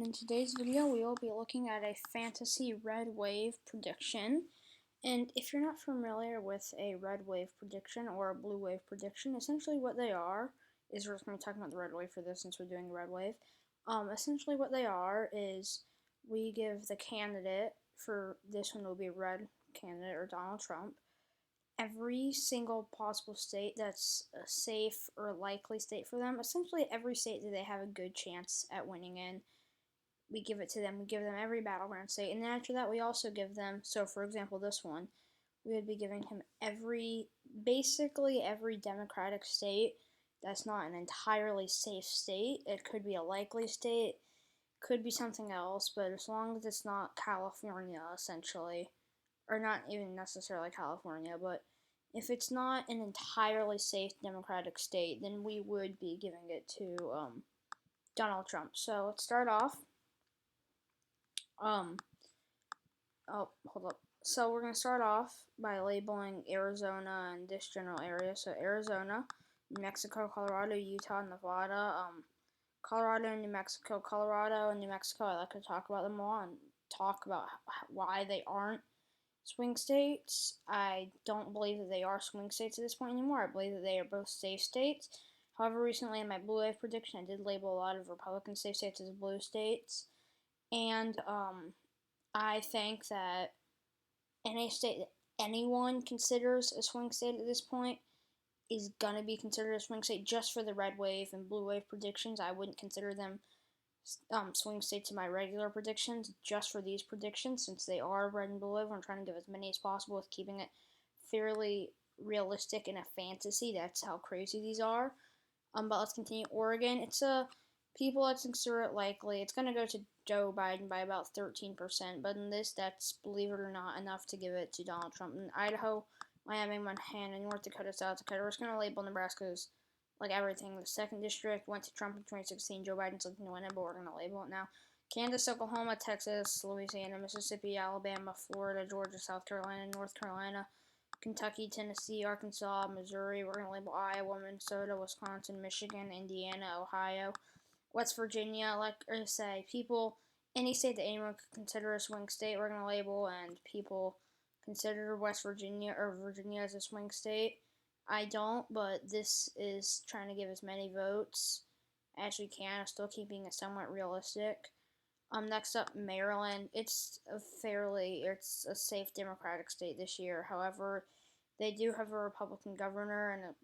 and in today's video we will be looking at a fantasy red wave prediction. And if you're not familiar with a red wave prediction or a blue wave prediction, essentially what they are is, we're just going to be talking about the red wave for this since we're doing the red wave. Essentially what they are is we give the candidate, for this one will be a red candidate or Donald Trump, every single possible state that's a safe or likely state for them. Essentially every state that they have a good chance at winning in, we give it to them. We give them every battleground state, and then after that we also give them, so for example this one, we would be giving him basically every Democratic state that's not an entirely safe state. It could be a likely state, could be something else, but as long as it's not California, essentially, or not even necessarily California, but if it's not an entirely safe Democratic state, then we would be giving it to Donald Trump. So let's start off. Oh, hold up. So we're going to start off by labeling Arizona and this general area. So Arizona, New Mexico, Colorado, Utah, Nevada, Colorado, New Mexico, Colorado, and New Mexico. I like to talk about them all and talk about why they aren't swing states. I don't believe that they are swing states at this point anymore. I believe that they are both safe states. However, recently in my blue wave prediction, I did label a lot of Republican safe states as blue states. And I think that any state that anyone considers a swing state at this point is going to be considered a swing state just for the red wave and blue wave predictions. I wouldn't consider them swing states in my regular predictions just for these predictions, since they are red and blue wave. I'm trying to give as many as possible with keeping it fairly realistic in a fantasy. That's how crazy these are. But let's continue. Oregon, it's a people that consider it likely. It's going to go to Joe Biden by about 13%, but in this, that's, believe it or not, enough to give it to Donald Trump. In Idaho, Miami, Montana, North Dakota, South Dakota, we're just going to label Nebraska's like everything. The 2nd district went to Trump in 2016. Joe Biden's looking to win it, but we're going to label it now. Kansas, Oklahoma, Texas, Louisiana, Mississippi, Alabama, Florida, Georgia, South Carolina, North Carolina, Kentucky, Tennessee, Arkansas, Missouri. We're going to label Iowa, Minnesota, Wisconsin, Michigan, Indiana, Ohio, West Virginia. Like I say, people, any state that anyone could consider a swing state, we're going to label, and people consider West Virginia or Virginia as a swing state. I don't, but this is trying to give as many votes as we can, still keeping it somewhat realistic. Next up, Maryland. It's a safe Democratic state this year. However, they do have a Republican governor, and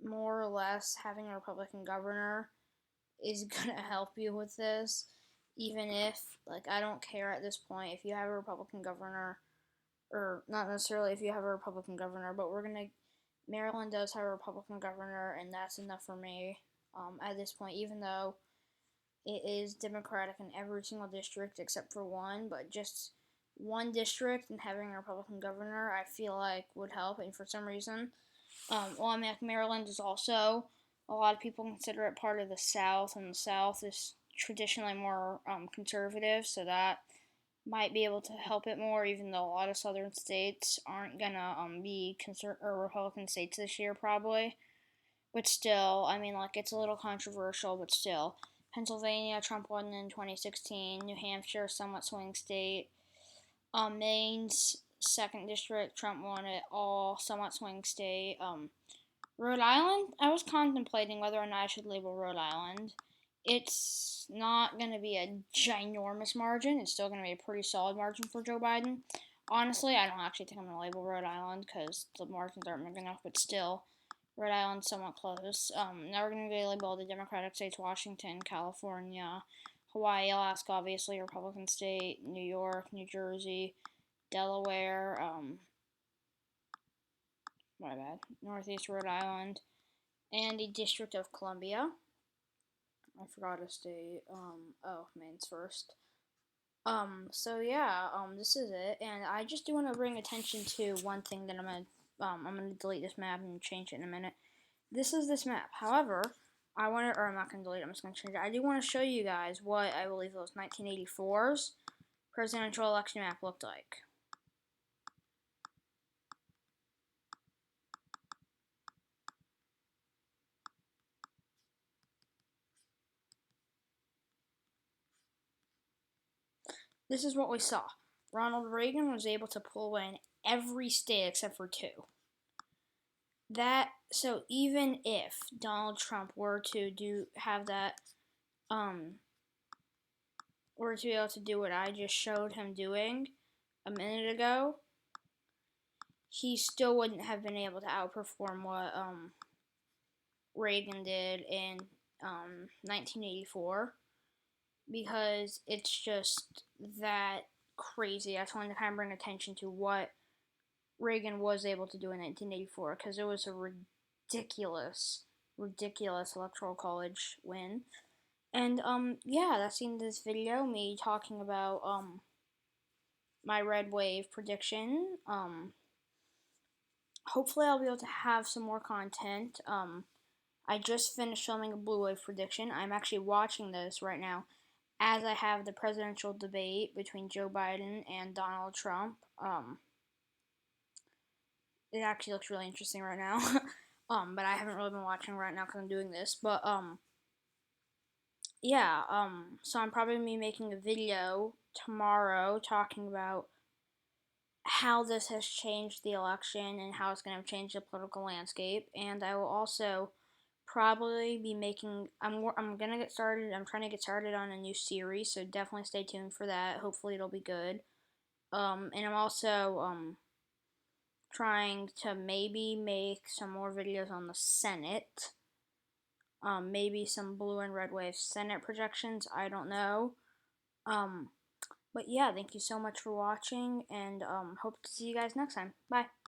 more or less having a Republican governor is gonna help you with this. Even if, like, I don't care at this point if you have a Republican governor, or not necessarily if you have a Republican governor, but Maryland does have a Republican governor, and that's enough for me at this point, even though it is Democratic in every single district except for one, but just one district and having a Republican governor, I feel like would help. And for some reason, Maryland is also, a lot of people consider it part of the South, and the South is traditionally more conservative, so that might be able to help it more, even though a lot of southern states aren't gonna be Republican states this year, probably. But still, I mean, like, it's a little controversial, but still. Pennsylvania, Trump won in 2016. New Hampshire, somewhat swing state. Maine's 2nd district, Trump won it all, somewhat swing state. Rhode Island, I was contemplating whether or not I should label Rhode Island. It's not going to be a ginormous margin. It's still going to be a pretty solid margin for Joe Biden. Honestly, I don't actually think I'm going to label Rhode Island because the margins aren't big enough, but still, Rhode Island's somewhat close. Now we're going to label the Democratic states: Washington, California, Hawaii, Alaska, obviously, Republican state, New York, New Jersey, Delaware, Northeast Rhode Island, and the District of Columbia. I forgot a state. Maine's first. So yeah, this is it, and I just do want to bring attention to one thing that I'm gonna delete this map and change it in a minute. This is this map. However, I'm not gonna delete it, I'm just gonna change it. I do want to show you guys what I believe those 1984's presidential election map looked like. this is what we saw. Ronald Reagan was able to pull away in every state except for 2. So even if Donald Trump were to have that, were to be able to do what I just showed him doing a minute ago, he still wouldn't have been able to outperform what Reagan did in 1984, because it's just that crazy. I just wanted to kind of bring attention to what Reagan was able to do in 1984, because it was a ridiculous electoral college win. And yeah, that's the end of this video, me talking about my red wave prediction. Hopefully I'll be able to have some more content. I just finished filming a blue wave prediction. I'm actually watching this right now as I have the presidential debate between Joe Biden and Donald Trump. It actually looks really interesting right now. But I haven't really been watching right now because I'm doing this. But yeah, so I'm probably gonna be making a video tomorrow talking about how this has changed the election and how it's going to change the political landscape. And I will also probably be making, I'm gonna get started, I'm trying to get started on a new series, so definitely stay tuned for that. Hopefully it'll be good. And I'm also trying to maybe make some more videos on the Senate. Maybe some blue and red wave Senate projections, I don't know. But yeah, thank you so much for watching, and hope to see you guys next time. Bye.